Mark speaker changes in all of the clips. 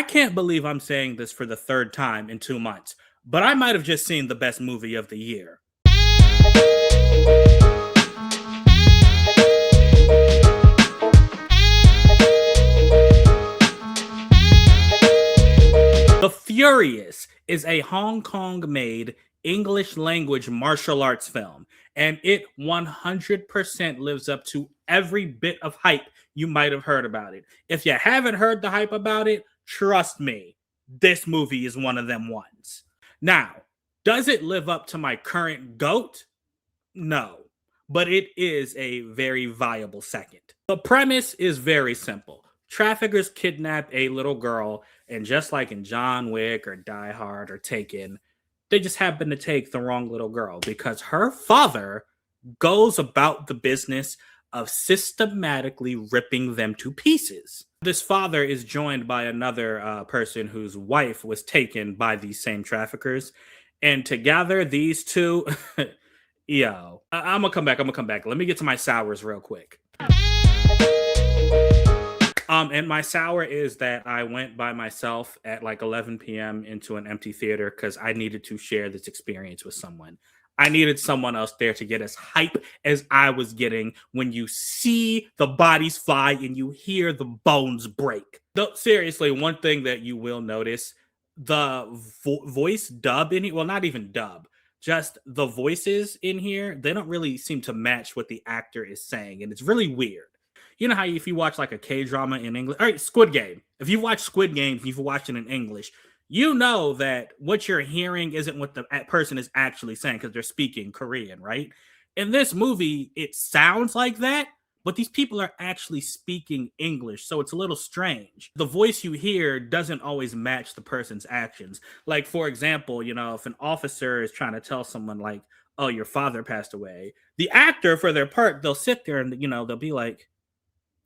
Speaker 1: I can't believe I'm saying this for the third time in 2 months, but I might have just seen the best movie of the year. The Furious is a Hong Kong made English language martial arts film, and it 100% lives up to every bit of hype you might have heard about it. If you haven't heard the hype about it, trust me, this movie is one of them ones. Now, does it live up to my current GOAT? No, but it is a very viable second. The premise is very simple. Traffickers kidnap a little girl, and just like in John Wick or Die Hard or Taken, they just happen to take the wrong little girl because her father goes about the business of systematically ripping them to pieces. This father is joined by another person whose wife was taken by these same traffickers. And together, these two, I'm gonna come back. I'm gonna come back. Let me get to my sours real quick. And my sour is that I went by myself at like 11 p.m. into an empty theater because I needed to share this experience with someone. I needed someone else there to get as hype as I was getting when you see the bodies fly and you hear the bones break. Though, seriously, one thing that you will notice, the voice dub in it, well, not even dub, just the voices in here, they don't really seem to match what the actor is saying. And it's really weird. You know how if you watch like a K drama in English, all right, Squid Game. If you watch Squid Game, if you've watched it in English, you know that what you're hearing isn't what the person is actually saying because they're speaking Korean, right? In this movie, it sounds like that, but these people are actually speaking English, so it's a little strange. The voice you hear doesn't always match the person's actions. Like, for example, if an officer is trying to tell someone, like, oh, your father passed away, the actor, for their part, they'll sit there and, they'll be like,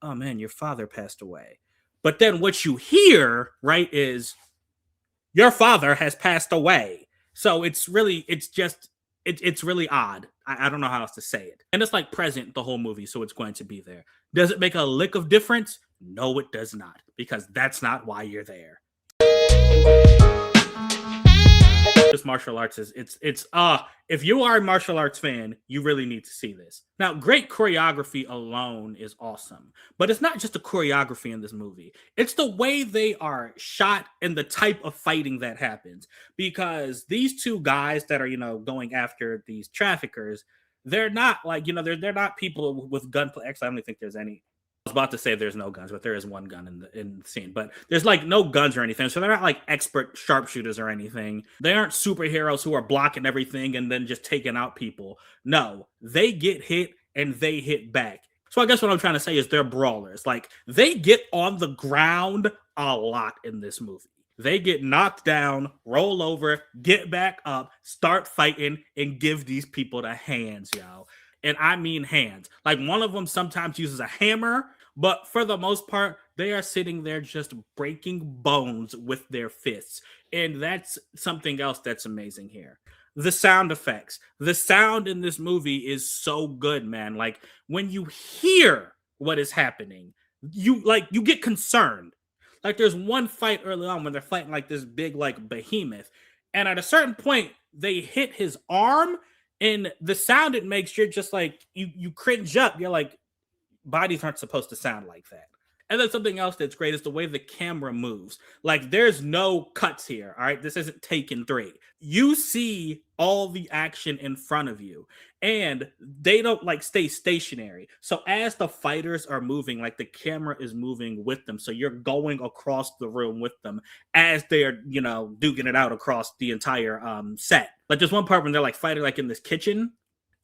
Speaker 1: oh man, your father passed away. But then what you hear, right, is your father has passed away. So it's really odd. I don't know how else to say it. And it's like present the whole movie, so it's going to be there. Does it make a lick of difference? No, it does not, because that's not why you're there. This martial arts is if you are a martial arts fan, you really need to see this. Now, great choreography alone is awesome, but it's not just the choreography in this movie. It's the way they are shot and the type of fighting that happens, because these two guys that are, going after these traffickers, they're not like, they're not people with gunplay. Actually, I don't think there's any. I was about to say there's no guns, but there is one gun in the scene. But there's like no guns or anything, so they're not like expert sharpshooters or anything. They aren't superheroes who are blocking everything and then just taking out people. No, they get hit and they hit back. So I guess what I'm trying to say is they're brawlers. Like, they get on the ground a lot in this movie. They get knocked down, roll over, get back up, start fighting, and give these people the hands, y'all. And I mean hands. Like, one of them sometimes uses a hammer, but for the most part, they are sitting there just breaking bones with their fists. And that's something else that's amazing here. The sound effects. The sound in this movie is so good, man. Like, when you hear what is happening, you get concerned. Like, there's one fight early on when they're fighting like this big like behemoth. And at a certain point, they hit his arm. And the sound it makes, you're just like, you cringe up. You're like, bodies aren't supposed to sound like that. And then something else that's great is the way the camera moves. Like, there's no cuts here, all right? This isn't Taken 3. You see all the action in front of you, and they don't like stay stationary. So as the fighters are moving, like, the camera is moving with them. So you're going across the room with them as they're, duking it out across the entire set. Like, there's one part when they're like fighting like in this kitchen,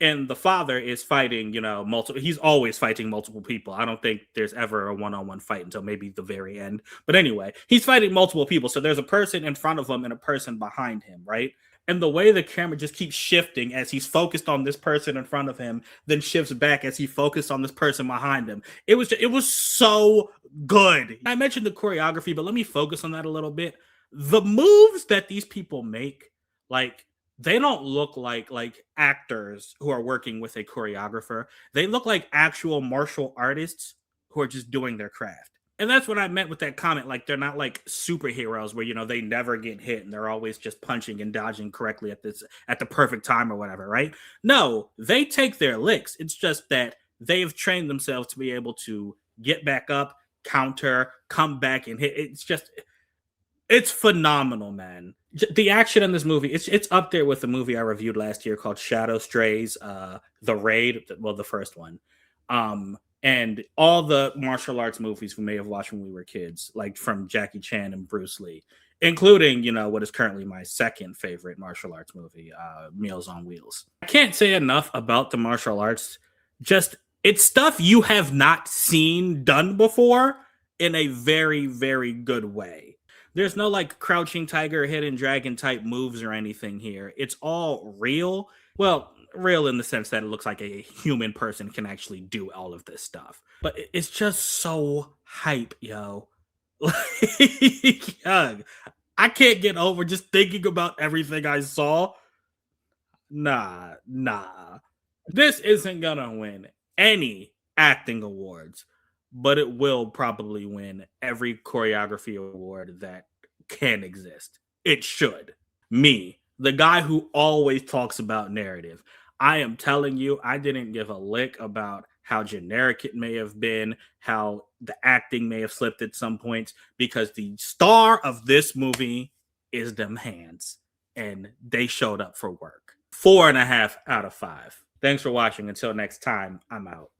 Speaker 1: and the father is fighting, multiple. He's always fighting multiple people. I don't think there's ever a one-on-one fight until maybe the very end. But anyway, he's fighting multiple people. So there's a person in front of him and a person behind him, right? And the way the camera just keeps shifting as he's focused on this person in front of him, then shifts back as he focused on this person behind him. It was so good. I mentioned the choreography, but let me focus on that a little bit. The moves that these people make, like, they don't look like actors who are working with a choreographer. They look like actual martial artists who are just doing their craft. And that's what I meant with that comment. Like, they're not like superheroes where, you know, they never get hit and they're always just punching and dodging correctly at the perfect time or whatever, right? No, they take their licks. It's just that they've trained themselves to be able to get back up, counter, come back and hit. It's phenomenal, man. The action in this movie, it's up there with the movie I reviewed last year called Shadow Strays, The Raid, well, the first one. And all the martial arts movies we may have watched when we were kids, like from Jackie Chan and Bruce Lee, including, you know, what is currently my second favorite martial arts movie, Meals on Wheels. I can't say enough about the martial arts. Just, it's stuff you have not seen done before in a very, very good way. There's no like crouching tiger, hidden dragon type moves or anything here. It's all real. Well, real in the sense that it looks like a human person can actually do all of this stuff. But it's just so hype, yo. Like, I can't get over just thinking about everything I saw. Nah. This isn't gonna win any acting awards, but it will probably win every choreography award that can exist. It should. Me, the guy who always talks about narrative. I am telling you, I didn't give a lick about how generic it may have been, how the acting may have slipped at some points, because the star of this movie is them hands, and they showed up for work. 4.5 out of 5. Thanks for watching. Until next time, I'm out.